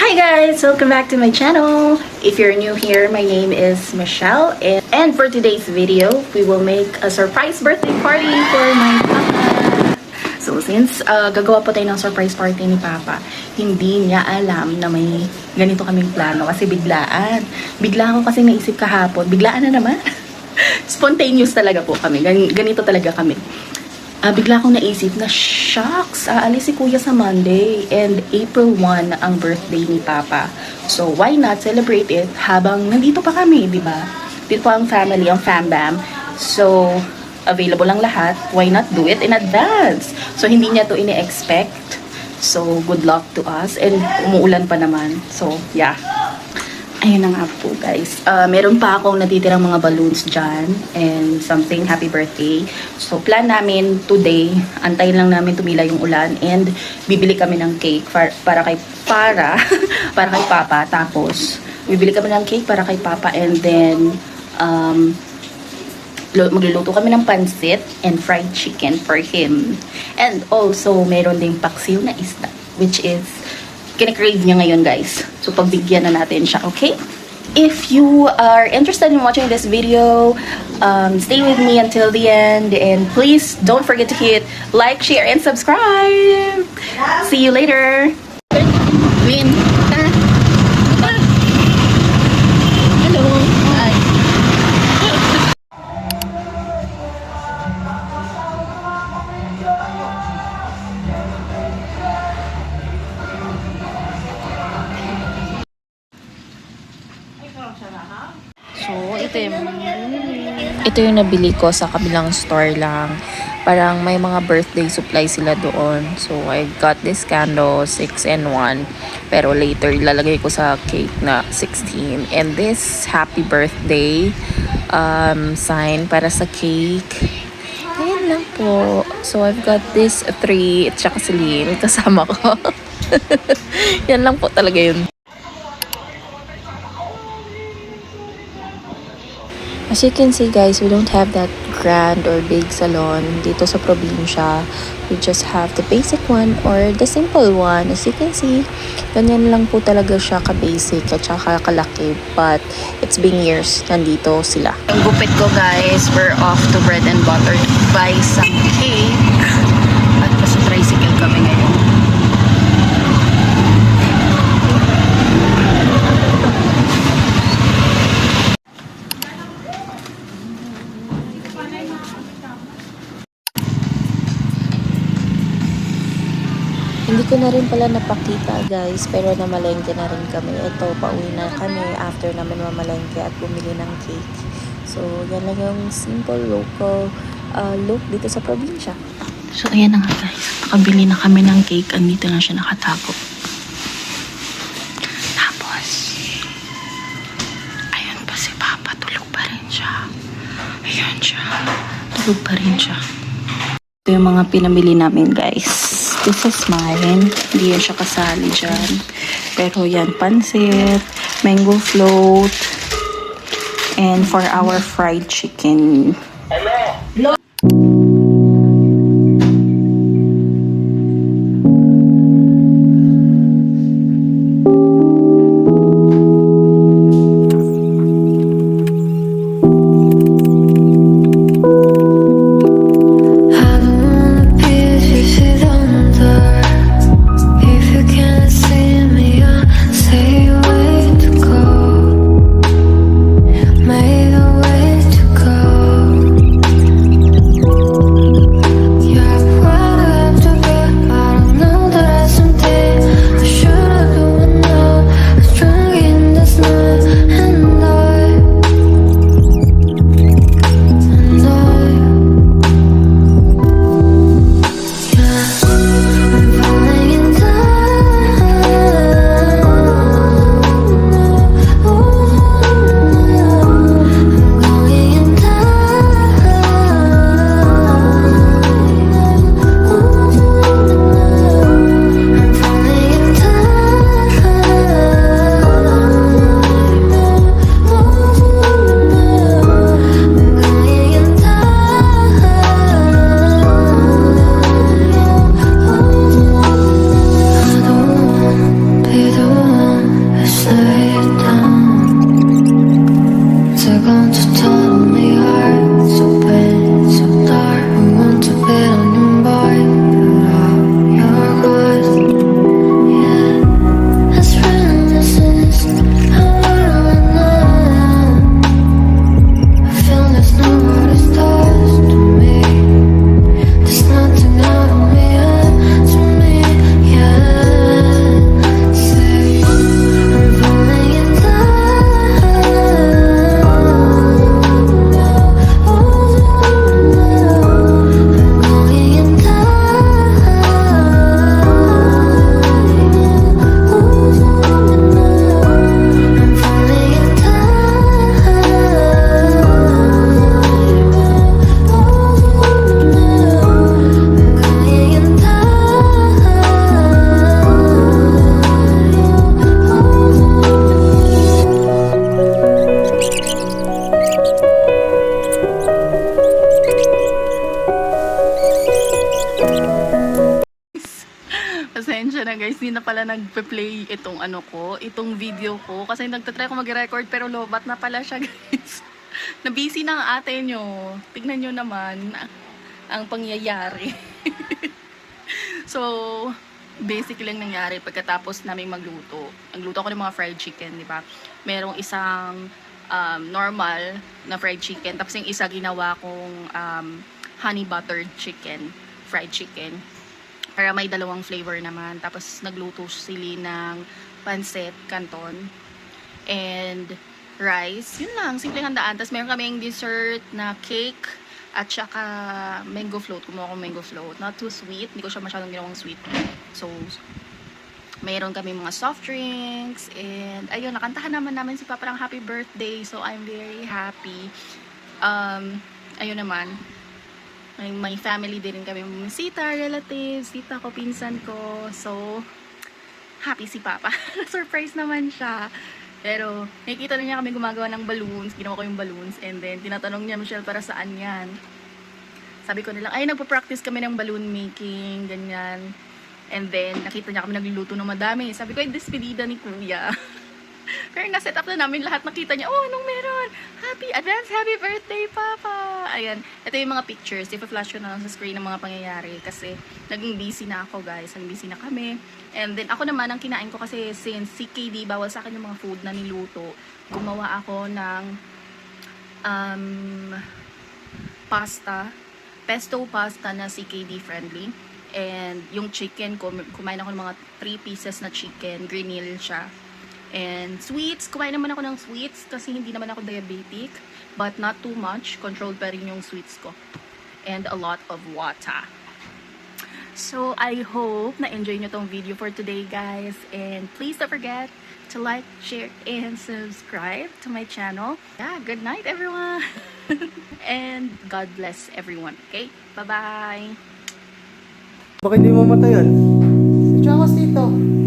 Hi guys! Welcome back to my channel. If you're new here, my name is Michelle, and for today's video, we will make a surprise birthday party for my papa. So since gagawa po tayo ng surprise party ni papa, hindi niya alam na may ganito kaming plano kasi biglaan. Bigla ako kasi naisip kahapon, biglaan na naman. Spontaneous talaga po kami, ganito talaga kami. Bigla akong naisip na, shucks, aalis si kuya sa Monday and April 1 ang birthday ni Papa. So, why not celebrate it habang nandito pa kami, di ba? Dito pa ang family, ang fam-bam. So, available lang lahat. Why not do it in advance? So, hindi niya to ini-expect. So, good luck to us. And umuulan pa naman. So, yeah. Ayun na nga po guys. Meron pa akong natitirang mga balloons dyan and something happy birthday. So plan namin today, antayin lang namin tumila yung ulan and bibili kami ng cake para kay Papa. Tapos bibili kami ng cake para kay Papa and then magluluto kami ng pansit and fried chicken for him. And also meron ding paksiw na isda which is kine-crave niya ngayon guys. So pagbigyan na natin siya, okay? If you are interested in watching this video, stay with me until the end and please don't forget to hit like, share, and subscribe. See you later. Win. Hello. Hi. So, ito yung nabili ko sa kabilang store lang. Parang may mga birthday supply sila doon. So, I got this candle, 6 and 1. Pero later, ilalagay ko sa cake na 16. And this happy birthday sign para sa cake. Ayan lang po. So, I've got this 3 at saka si Lynn kasama ko. Yan lang po talaga yun. As you can see guys, we don't have that grand or big salon dito sa probinsya. We just have the basic one or the simple one. As you can see, ganyan lang po talaga siya ka-basic at saka kalaki. But it's been years nandito sila. Yung gupit ko guys, we're off to Bread and Butter to buy some cake. At sa tricycle kami ngayon. Hindi ko na rin pala napakita guys, pero namalengke na rin kami. Ito, pauwi na kami after namin mamalengke at bumili ng cake. So, yan lang yung simple local look dito sa probinsya. So, ayan na nga guys. Nakabili na kami ng cake. Andito na siya nakatago. Tapos, ayun pa si Papa. Tulog pa rin siya. Ayun siya. Tulog pa rin siya. Ito yung mga pinamili namin guys. This is mine. Hindi yan siya kasali dyan. Pero yan, pansit, mango float, and for our fried chicken. Hello! hindi na pala nagpe-play itong ano ko, itong video ko. Kasi nagtatry ko mag-record pero lobat na pala siya, guys. Na-busy na ang ate nyo. Tignan nyo naman ang pangyayari. So, basically lang nangyari pagkatapos namin magluto. Nagluto ako ng mga fried chicken, di ba? Merong isang normal na fried chicken. Tapos yung isa ginawa kong honey buttered chicken, fried chicken. Para may dalawang flavor naman. Tapos nagluto sila ng pancit canton and rice. Yun lang, simpleng handaan. Tapos meron kaming dessert na cake at saka mango float. Kumuha akong mango float. Not too sweet. Hindi ko siya masyadong ginawang sweet. So, mayroon kami mga soft drinks. And ayun, nakantahan namin si Papa ng happy birthday. So, I'm very happy. Ayun naman. May family din kami, bisita, relatives, tita ko, pinsan ko. So, happy si Papa. Surprise naman siya. Pero, nakikita na niya kami gumagawa ng balloons. Ginawa ko yung balloons. And then, tinatanong niya, Michelle, para saan yan? Sabi ko nilang, ay, nagpa-practice kami ng balloon making, ganyan. And then, nakita niya kami nagluluto ng madami. Sabi ko, ay, despedida ni Kuya. Pero na-set up na namin lahat. Nakita niya, oh, anong meron? Happy birthday, Papa! Ayan. Ito yung mga pictures. Ipa-flash ko na lang sa screen ng mga pangyayari. Kasi, naging busy na ako, guys. Naging busy na kami. And then, ako naman, ang kinain ko kasi since CKD, bawal sa akin yung mga food na niluto. Gumawa ako ng pasta. Pesto pasta na CKD friendly. And yung chicken, kumain ako ng mga 3 pieces na chicken. Grinil siya. And sweets, kumain naman ako ng sweets kasi hindi naman ako diabetic. But not too much. Controlled pa rin yung sweets ko. And a lot of water. So, I hope na-enjoy nyo tong video for today, guys. And please don't forget to like, share, and subscribe to my channel. Yeah, good night, everyone. And God bless everyone, okay? Bye-bye. Bakit di mamatay yan? Si Changos dito.